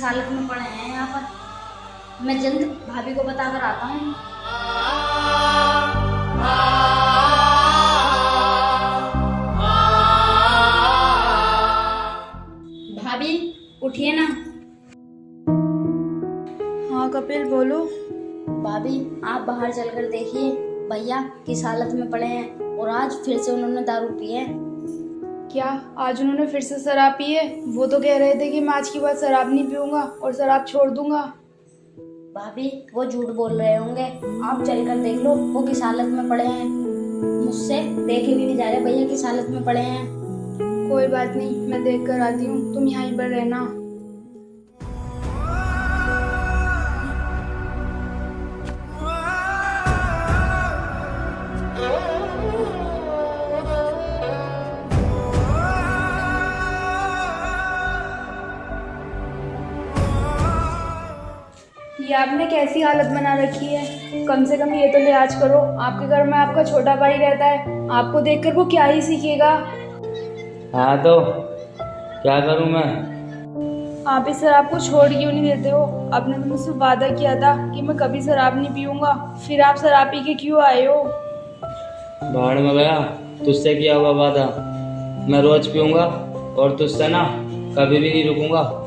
हालत में पड़े हैं यहाँ पर। मैं जल्द भाभी को बता कर आता हूँ। भाभी उठिए ना। हाँ कपिल बोलो। भाभी आप बाहर चलकर देखिए भैया किस हालत में पड़े हैं, और आज फिर से उन्होंने दारू पी है। क्या आज उन्होंने फिर से शराब पी है? वो तो कह रहे थे कि मैं आज के बाद शराब नहीं पीऊंगा और शराब छोड़ दूंगा। भाभी वो झूठ बोल रहे होंगे, आप चलकर देख लो वो किस हालत में पड़े हैं। मुझसे देखे भी नहीं जा रहे भैया किस हालत में पड़े हैं। कोई बात नहीं, मैं देख कर आती हूँ, तुम यहीं पर रहना। ये आपने कैसी हालत बना रखी है? कम से कम ये तो लिहाज करो, आपके घर में आपका छोटा भाई रहता है, आपको देखकर वो क्या ही सीखेगा। हाँ तो क्या करूं मैं? आप इस शराब को छोड़ क्यों नहीं देते हो? आपने तो मुझसे वादा किया था कि मैं कभी शराब नहीं पीऊंगा, फिर आप शराब पी के क्यों आए हो? भाड़ में गया, तुझसे किया हुआ वादा मैं रोज पीऊंगा और तुझसे ना कभी भी नहीं रुकूंगा।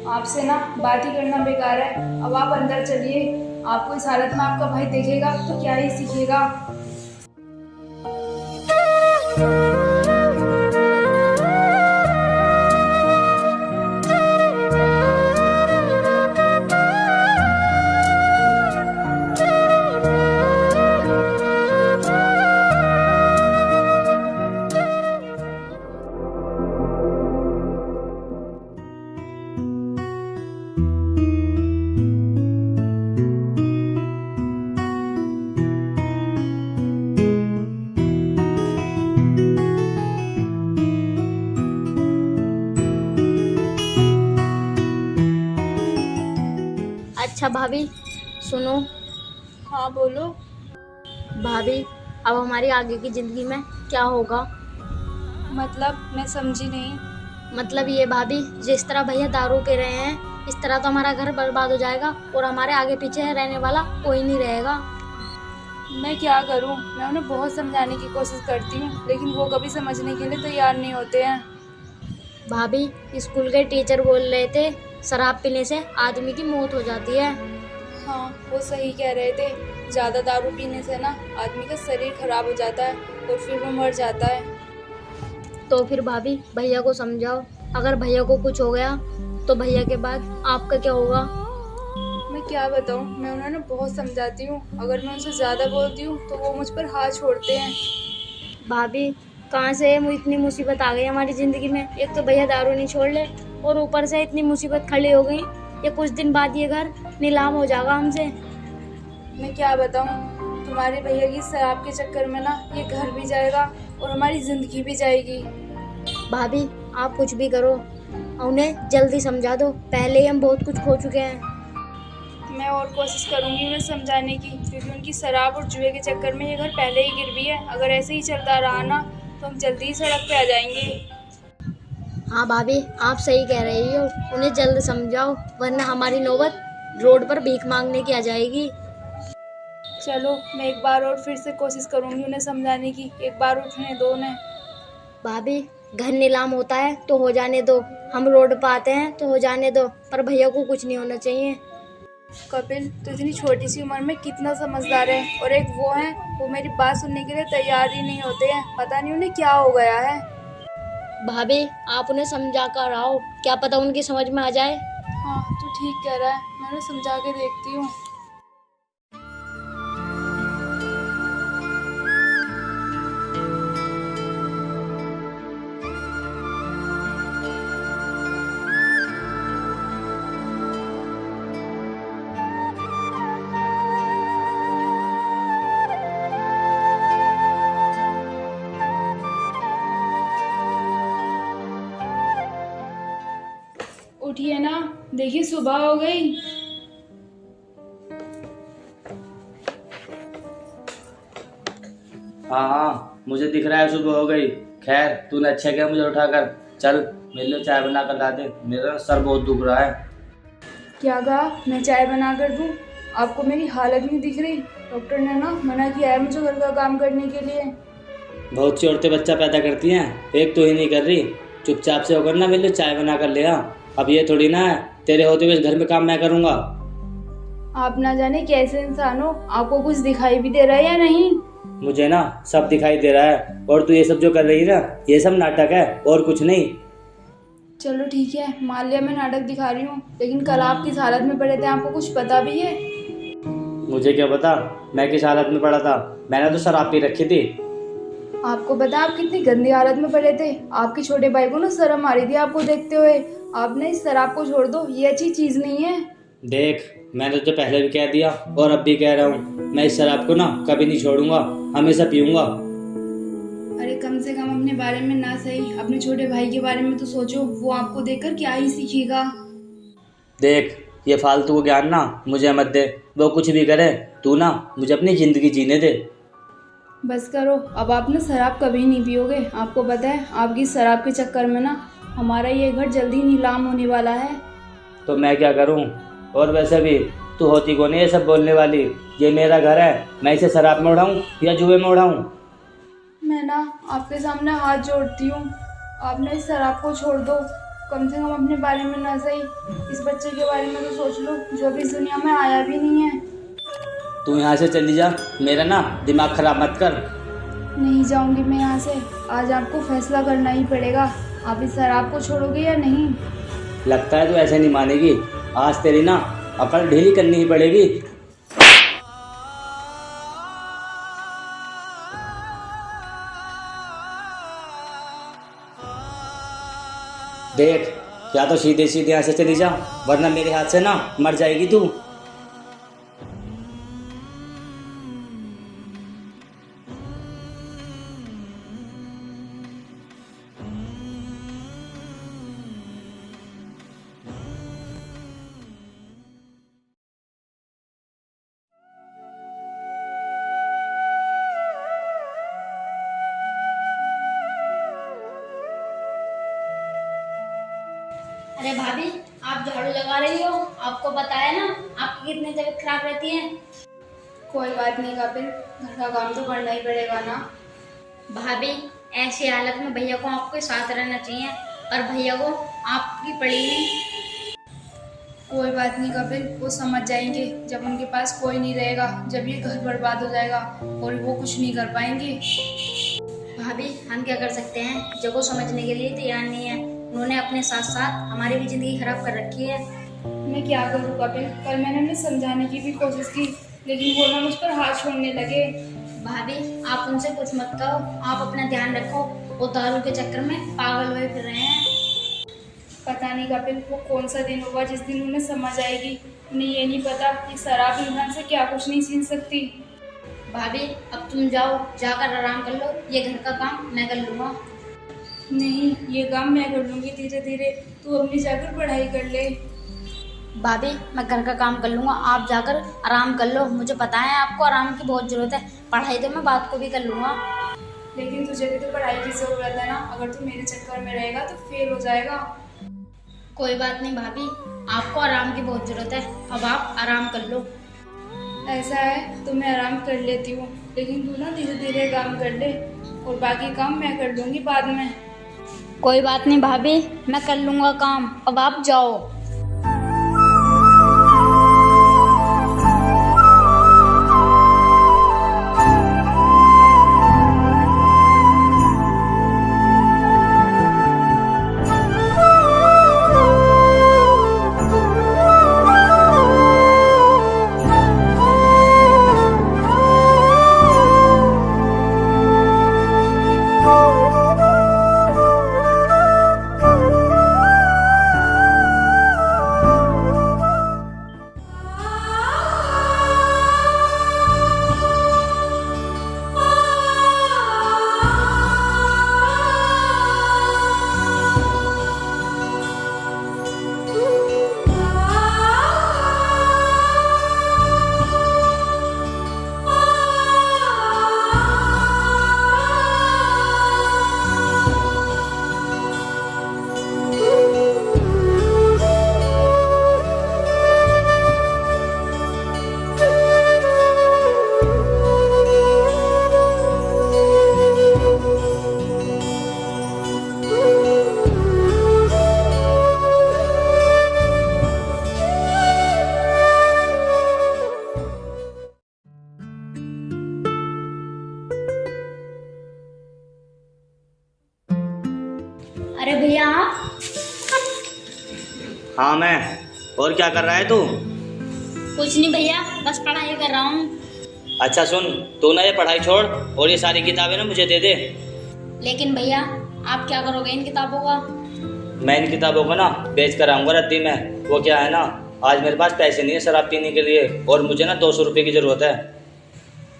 आपसे ना बात ही करना बेकार है। अब आप अंदर चलिए, आपको इस हालत में आपका भाई देखेगा तो क्या ही सीखेगा। अच्छा भाभी सुनो। हाँ बोलो। भाभी अब हमारी आगे की जिंदगी में क्या होगा? मतलब मैं समझी नहीं। मतलब ये भाभी, जिस तरह भैया दारू पी रहे हैं इस तरह तो हमारा घर बर्बाद हो जाएगा और हमारे आगे पीछे रहने वाला कोई नहीं रहेगा। मैं क्या करूं? मैं उन्हें बहुत समझाने की कोशिश करती हूँ, लेकिन वो कभी समझने के लिए तैयार नहीं होते हैं। भाभी स्कूल के टीचर बोल रहे थे शराब पीने से आदमी की मौत हो जाती है। हाँ वो सही कह रहे थे, ज़्यादा दारू पीने से ना आदमी का शरीर खराब हो जाता है और फिर वो मर जाता है। तो फिर भाभी भैया को समझाओ, अगर भैया को कुछ हो गया तो भैया के बाद आपका क्या होगा? मैं क्या बताऊँ, मैं उन्हें ना बहुत समझाती हूँ, अगर मैं उनसे ज़्यादा बोलती हूँ तो वो मुझ पर हाथ छोड़ते हैं। भाभी कहाँ से इतनी मुसीबत आ गई हमारी ज़िंदगी में? एक तो भैया दारू नहीं छोड़ ले और ऊपर से इतनी मुसीबत खड़ी हो गई। ये कुछ दिन बाद ये घर नीलाम हो जाएगा हमसे। मैं क्या बताऊँ, तुम्हारे भैया की शराब के चक्कर में ना ये घर भी जाएगा और हमारी ज़िंदगी भी जाएगी। भाभी आप कुछ भी करो, उन्हें जल्दी समझा दो, पहले ही हम बहुत कुछ खो चुके हैं। मैं और कोशिश करूँगी उन्हें समझाने की, क्योंकि उनकी शराब और जुए के चक्कर में ये घर पहले ही गिर भी है। अगर ऐसे ही चलता रहा ना तो हम जल्दी ही सड़क पे आ जाएंगे। हाँ भाभी आप सही कह रही हो, उन्हें जल्द समझाओ वरना हमारी नौबत रोड पर भीख मांगने की आ जाएगी। चलो मैं एक बार और फिर से कोशिश करूँगी उन्हें समझाने की, एक बार उठने दो उन्हें। भाभी घर नीलाम होता है तो हो जाने दो, हम रोड पर आते हैं तो हो जाने दो, पर भैया को कुछ नहीं होना चाहिए। कपिल तो इतनी छोटी सी उम्र में कितना समझदार है, और एक वो है वो मेरी बात सुनने के लिए तैयार ही नहीं होते हैं। पता नहीं उन्हें क्या हो गया है। भाभी आप उन्हें समझा कर आओ, क्या पता उनकी समझ में आ जाए। हाँ तू ठीक कह रहा है, मैं उन्हें समझा के देखती हूँ। उठिए ना, देखिए सुबह हो गई। हाँ हाँ मुझे दिख रहा है सुबह हो गई। खैर तूने अच्छा किया मुझे उठाकर। चल मेरे लिए चाय बना कर ला दे, मेरा सर बहुत दुख रहा है। क्या कहा? मैं चाय बना कर दूँ? आपको मेरी हालत नहीं दिख रही? डॉक्टर ने ना मना किया है मुझे घर का काम करने के लिए। बहुत सी औरतें बच्चा पैदा करती हैं, एक तो ही नहीं कर रही। चुपचाप से होकर ना मेरे लिए चाय बना कर ले आ। अब ये थोड़ी ना है तेरे होते हुए इस घर में काम मैं करूँगा। आप ना जाने कैसे इंसान हो, आपको कुछ दिखाई भी दे रहा है या नहीं? मुझे ना सब दिखाई दे रहा है, और तू ये सब जो कर रही है ना, ये सब नाटक है और कुछ नहीं। चलो ठीक है, मान लिया मैं नाटक दिखा रही हूँ, लेकिन कल आप किस हालत में पड़े थे आपको कुछ पता भी है? मुझे क्या पता मैं किस हालत में पड़ा था। मैंने तो शराब पी रखी थी। आपको पता आप कितनी गंदी हालत में पड़े थे? आपके छोटे भाई को ना शर्म आ रही थी आपको देखते हुए। आपने इस शराब को छोड़ दो, ये अच्छी चीज नहीं है। देख, मैंने तुझे पहले भी कह दिया और अब भी कह रहा हूँ, मैं इस शराब को ना कभी नहीं छोड़ूंगा, हमेशा पीऊंगा। अरे कम से कम अपने बारे में ना सही, अपने छोटे भाई के बारे में तो सोचो, वो आपको देखकर क्या ही सीखेगा। देख, ये फालतू को ज्ञान ना मुझे मत दे। वो कुछ भी करे, तू ना मुझे अपनी जिंदगी जीने दे। बस करो, अब आप ना शराब कभी नहीं पियोगे। आपको पता है आपकी शराब के चक्कर में ना हमारा ये घर जल्दी नीलाम होने वाला है। तो मैं क्या करूं? और वैसे भी तू होती कौन है ये सब बोलने वाली? ये मेरा घर है, मैं इसे शराब में उड़ाऊं या जुए में उड़ाऊं? मैं ना आपके सामने हाथ जोड़ती हूँ, आपने इस शराब को छोड़ दो। कम से कम अपने बारे में ना सही, इस बच्चे के बारे में तो सोच लो जो अभी इस दुनिया में आया भी नहीं है। तू यहाँ से चली जा, मेरा ना दिमाग खराब मत कर। नहीं जाऊंगी मैं यहाँ से। आज आपको फैसला करना ही पड़ेगा, आप इस शराब को छोड़ोगे या नहीं। लगता है तू ऐसे नहीं मानेगी। आज तेरी ना अकल ढीली करनी ही पड़ेगी। देख, या तो सीधे सीधे यहाँ से चली जा, वरना मेरे हाथ से ना मर जाएगी तू। अरे भाभी, आप झाड़ू लगा रही हो? आपको पता है ना आपकी कितनी तबीयत खराब रहती है। कोई बात नहीं कपिल, घर का काम तो करना ही पड़ेगा ना। भाभी, ऐसी हालत में भैया को आपके साथ रहना चाहिए, और भैया को आपकी पड़ी नहीं। कोई बात नहीं कपिल, वो समझ जाएंगे जब उनके पास कोई नहीं रहेगा, जब ये घर बर्बाद हो जाएगा और वो कुछ नहीं कर पाएंगे। भाभी, हम क्या कर सकते हैं, जब वो समझने के लिए तैयार नहीं है। उन्होंने अपने साथ साथ हमारी भी जिंदगी खराब कर रखी है। मैं क्या करूँ कपिल, कल मैंने उन्हें समझाने की भी कोशिश की, लेकिन वो ना मुझ पर हाथ छोड़ने लगे। भाभी, आप उनसे कुछ मत कहो, आप अपना ध्यान रखो। वो दारू के चक्कर में पागल हुए फिर रहे हैं। पता नहीं कपिल, वो कौन सा दिन होगा जिस दिन उन्हें समझ आएगी। उन्हें ये नहीं पता कि शराब इंसान से क्या कुछ नहीं छीन सकती। भाभी, अब तुम जाओ, जाकर आराम कर लो। ये घर का काम मैं कर लूँगा। नहीं, ये काम मैं कर लूँगी धीरे धीरे, तू अपनी जाकर पढ़ाई कर ले। भाभी, मैं घर का काम कर लूँगा, आप जाकर आराम कर लो। मुझे पता है आपको आराम की बहुत ज़रूरत है। पढ़ाई तो मैं बात को भी कर लूँगा। लेकिन तुझे भी तो पढ़ाई की ज़रूरत है ना, अगर तू मेरे चक्कर में रहेगा तो फेल हो जाएगा। कोई बात नहीं भाभी, आपको आराम की बहुत ज़रूरत है, अब आप आराम कर लो। ऐसा है तो मैं आराम कर लेती हूँ, लेकिन तू ना धीरे धीरे काम कर ले, और बाकी काम मैं कर लूँगी बाद में। कोई बात नहीं भाभी, मैं कर लूँगा काम, अब आप जाओ। काम है। और क्या कर रहा है तू? कुछ नहीं भैया, बस पढ़ाई कर रहा हूँ। अच्छा सुन, तू ना ये पढ़ाई छोड़ और ये सारी किताबें ना मुझे दे दे। लेकिन भैया आप क्या करोगे इन किताबों का? मैं इन किताबों को ना बेच कर आऊँगा रद्दी में। वो क्या है ना, आज मेरे पास पैसे नहीं है शराब पीने के लिए और मुझे ना 200 रुपये की ज़रूरत है।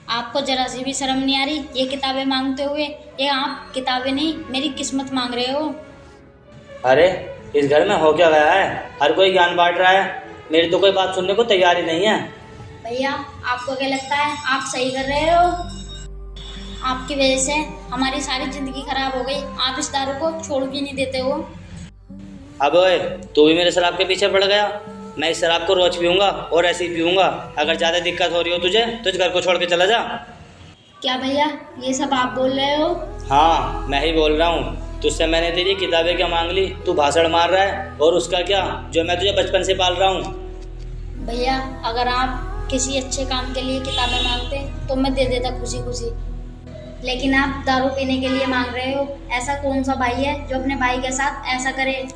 आपको जरा सी भी शर्म नहीं आ रही ये किताबें मांगते हुए? ये आप किताबें नहीं, मेरी किस्मत मांग रहे हो। अरे इस घर में हो क्या गया है, हर कोई ज्ञान बांट रहा है, मेरी तो कोई बात सुनने को तैयार ही नहीं है। भैया आपको क्या लगता है आप सही कर रहे हो? आपकी वजह से हमारी सारी जिंदगी खराब हो गई। आप इस दारू को छोड़ भी नहीं देते हो। अब ओए, तू भी मेरे शराब के पीछे पड़ गया। मैं इस शराब को रोज पीऊंगा और ऐसे ही पीऊंगा। अगर ज़्यादा दिक्कत हो रही हो तुझे तो इस घर को छोड़ के चला जा। क्या भैया ये सब आप बोल रहे हो? हाँ मैं ही बोल रहा हूँ। तुझसे मैंने तेरी किताबें क्या मांग ली, तू भाषण मार रहा है। और उसका क्या, जो मैं तुझे बचपन से पाल रहा हूँ। भैया अगर आप किसी अच्छे काम के लिए किताबें मांगते तो मैं दे देता खुशी खुशी, लेकिन आप दारू पीने के लिए मांग रहे हो। ऐसा कौन सा भाई है जो अपने भाई के साथ ऐसा करे?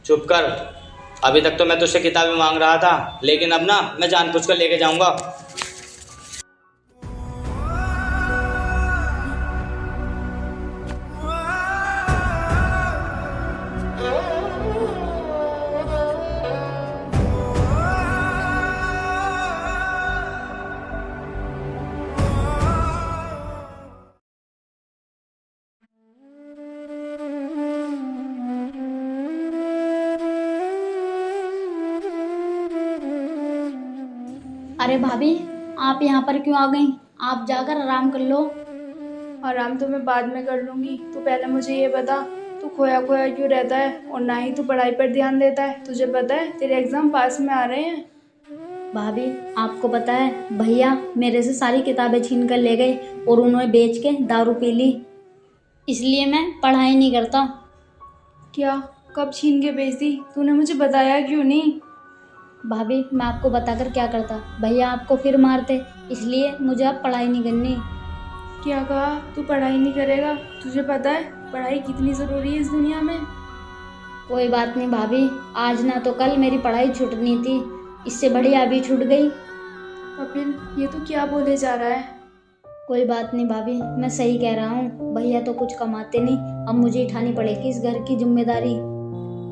चुप कर। अभी तक तो मैं तुझसे किताबें मांग रहा था, लेकिन अब ना मैं जानबूझ कर लेके जाऊंगा। अरे भाभी आप यहाँ पर क्यों आ गई? आप जाकर आराम कर लो। आराम तो मैं बाद में कर लूँगी। तू पहले मुझे ये बता, तू खोया खोया क्यों रहता है और ना ही तू पढ़ाई पर ध्यान देता है? तुझे पता है तेरे एग्ज़ाम पास में आ रहे हैं। भाभी आपको पता है भैया मेरे से सारी किताबें छीन कर ले गए और उन्होंने बेच के दारू पी ली, इसलिए मैं पढ़ाई नहीं करता। क्या? कब छीन के बेच दी? तूने मुझे बताया क्यों नहीं? भाभी मैं आपको बताकर क्या करता, भैया आपको फिर मारते, इसलिए मुझे अब पढ़ाई नहीं करनी। क्या कहा? तू पढ़ाई नहीं करेगा? तुझे पता है पढ़ाई कितनी ज़रूरी है इस दुनिया में? कोई बात नहीं भाभी, आज ना तो कल मेरी पढ़ाई छूटनी थी, इससे बढ़िया अभी छूट गई। कपिल ये तू क्या बोले जा रहा है? कोई बात नहीं भाभी, मैं सही कह रहा हूँ। भैया तो कुछ कमाते नहीं, अब मुझे उठानी पड़ेगी इस घर की जिम्मेदारी।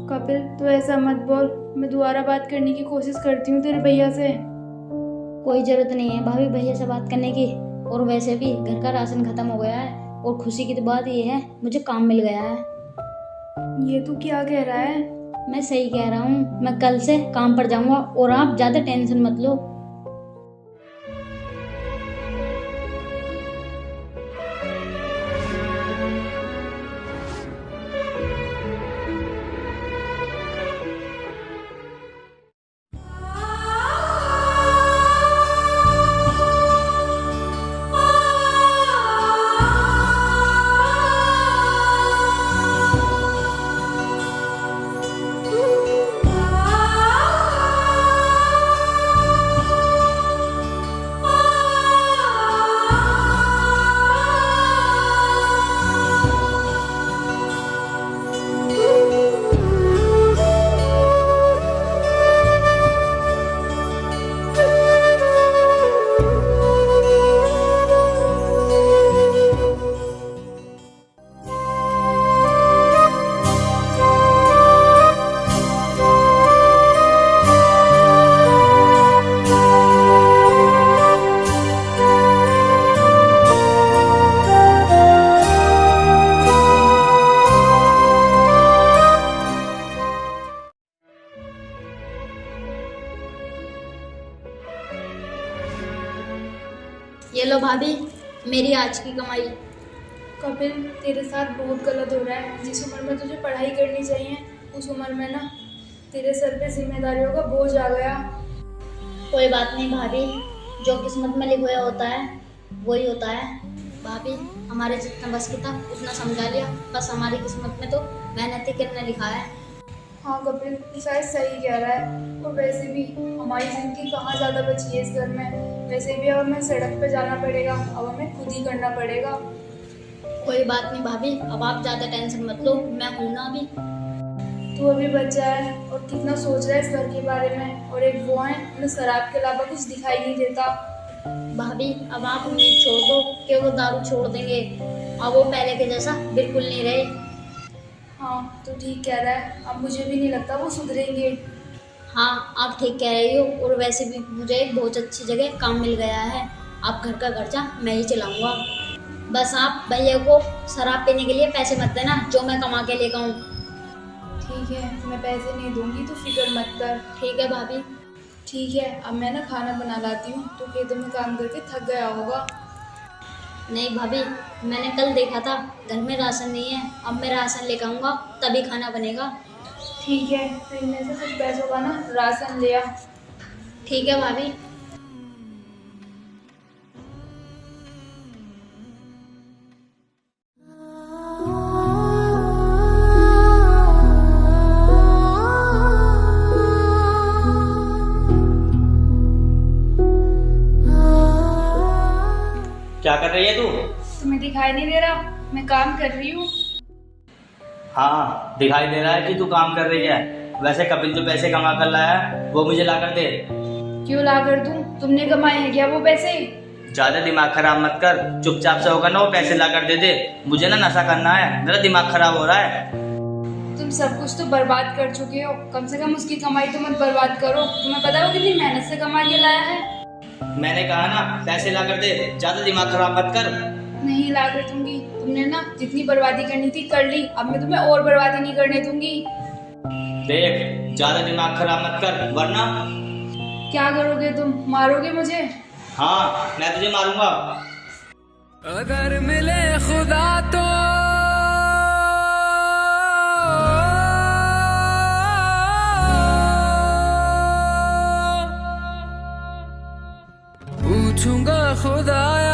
कपिल तू ऐसा मत बोल, मैं दोबारा बात करने की कोशिश करती हूँ तेरे भैया से। कोई ज़रूरत नहीं है भाभी भैया से बात करने की, और वैसे भी घर का राशन खत्म हो गया है और खुशी की तो बात ये है मुझे काम मिल गया है। ये तू क्या कह रहा है? मैं सही कह रहा हूँ, मैं कल से काम पर जाऊँगा और आप ज़्यादा टेंशन मत लो। ये लो भाभी मेरी आज की कमाई। कपिल तेरे साथ बहुत गलत हो रहा है। जिस उम्र में तुझे पढ़ाई करनी चाहिए उस उम्र में ना तेरे सर पे जिम्मेदारियों का बोझ आ गया। कोई बात नहीं भाभी, जो किस्मत में लिखा होता है वही होता है। भाभी हमारे जितना बस की था उतना समझा लिया, बस हमारी किस्मत में तो मेहनत ही करने लिखा है। हाँ कपिल तू शायद सही कह रहा है। और वैसे भी हमारी ज़िंदगी कहाँ ज़्यादा बची है इस घर में। वैसे भी अब हमें सड़क पे जाना पड़ेगा, अब हमें खुद ही करना पड़ेगा। कोई बात नहीं भाभी, अब आप ज़्यादा टेंशन मत लो, मैं हूं ना अभी। तू अभी बच्चा है और कितना सोच रहा है इस घर के बारे में, और एक वो है उन्हें शराब के अलावा कुछ दिखाई नहीं देता। भाभी अब आप उम्मीद छोड़ दो कि वो दारू छोड़ देंगे। अब वो पहले के जैसा बिल्कुल नहीं रहे। हाँ तो ठीक कह रहा है, अब मुझे भी नहीं लगता वो सुधरेंगे। हाँ आप ठीक कह रही हो, और वैसे भी मुझे एक बहुत अच्छी जगह काम मिल गया है। आप घर का खर्चा मैं ही चलाऊंगा। बस आप भैया को शराब पीने के लिए पैसे मत देना जो मैं कमा के लेकर आऊँ। ठीक है, मैं पैसे नहीं दूंगी, तो फिक्र मत कर। ठीक है भाभी। ठीक है, अब मैं ना खाना बना लाती हूँ, तो खेतों में काम करके थक गया होगा। नहीं भाभी, मैंने कल देखा था घर में राशन नहीं है। अब मैं राशन लेकर आऊँगा तभी खाना बनेगा। ठीक है, तो इनमें से कुछ पैसों का ना राशन लिया। ठीक है भाभी। क्या कर रही है तू? तुम्हें दिखाई नहीं दे रहा? मैं काम कर रही हूँ। हाँ दिखाई दे रहा है कि तू काम कर रही है। वैसे कपिल जो पैसे कमा कर लाया है वो मुझे ला कर दे। क्यों ला कर दूँ? तुमने कमाए हैं क्या वो पैसे? ज्यादा दिमाग खराब मत कर, चुपचाप से होकर ना वो पैसे ला कर दे दे। मुझे ना नशा करना है, मेरा दिमाग खराब हो रहा है। तुम सब कुछ तो बर्बाद कर चुके हो, कम से कम उसकी कमाई तो मत बर्बाद करो। तुम्हें पता है वो कितनी मेहनत से कमा के लाया है? मैंने कहा ना पैसे ला कर दे, ज्यादा दिमाग खराब मत कर। नहीं ला कर दूंगी। तुमने ना जितनी बर्बादी करनी थी कर ली, अब मैं तुम्हें और बर्बादी नहीं करने दूंगी। देख ज्यादा दिमाग खराब मत कर वरना। क्या करोगे तुम? मारोगे मुझे? हाँ मैं तुझे मारूंगा। अगर मिले खुदा तो पूछूंगा खुदाया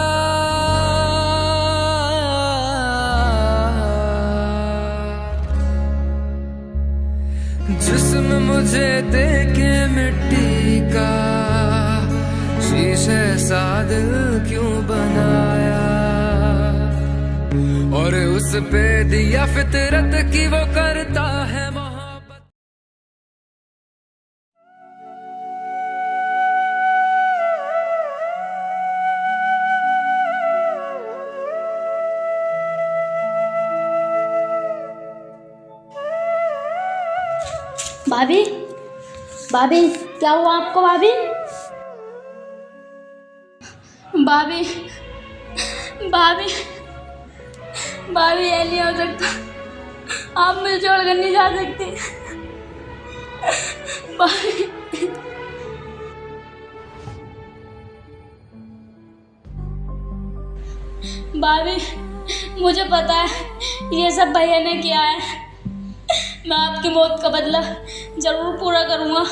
जिस्म मुझे देके मिट्टी का, शीशे सा दिल क्यों बनाया, और उस पे दिया फितरत की वो करता है मोहब्बत। भाभी, भाभी क्या हुआ आपको? भाभी, भाभी, भाभी, भाभी ये नहीं हो सकता। आप मुझे छोड़कर नहीं जा सकती। भाभी, भाभी मुझे पता है ये सब भैया ने किया है। मैं आपकी मौत का बदला जरूर पूरा करूंगा।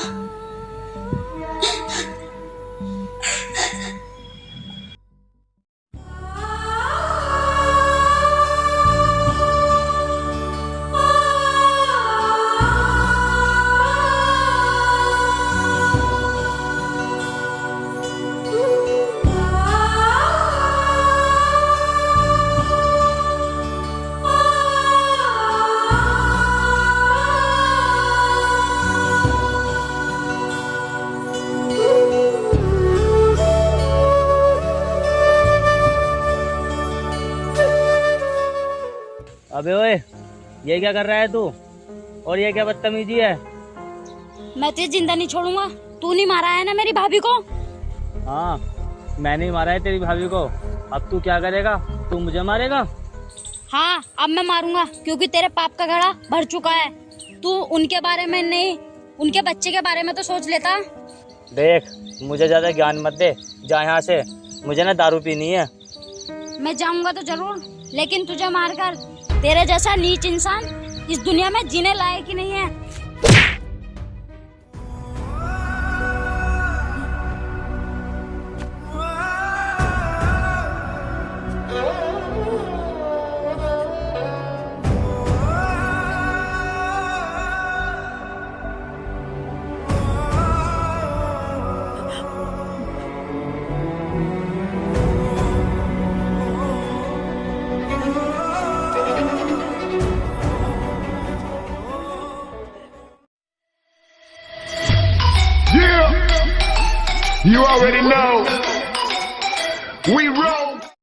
अबे ओए, ये क्या कर रहा है तू? और ये क्या बदतमीजी है? मैं तुझे जिंदा नहीं छोड़ूंगा। तू नहीं मारा है ना मेरी भाभी को? हाँ मैंने ही मारा है तेरी भाभी को। अब तू क्या करेगा? तू मुझे मारेगा? हाँ अब मैं मारूंगा, क्योंकि तेरे पाप का घड़ा भर चुका है। तू उनके बारे में नहीं, उनके बच्चे के बारे में तो सोच लेता। देख मुझे ज्यादा ज्ञान मत दे, जा यहाँ से। मुझे ना दारू पीनी है। मैं जाऊंगा तो जरूर, लेकिन तुझे मारकर तेरे जैसा नीच इंसान इस दुनिया में जीने लायक ही नहीं है। Yeah, you already know. We roll.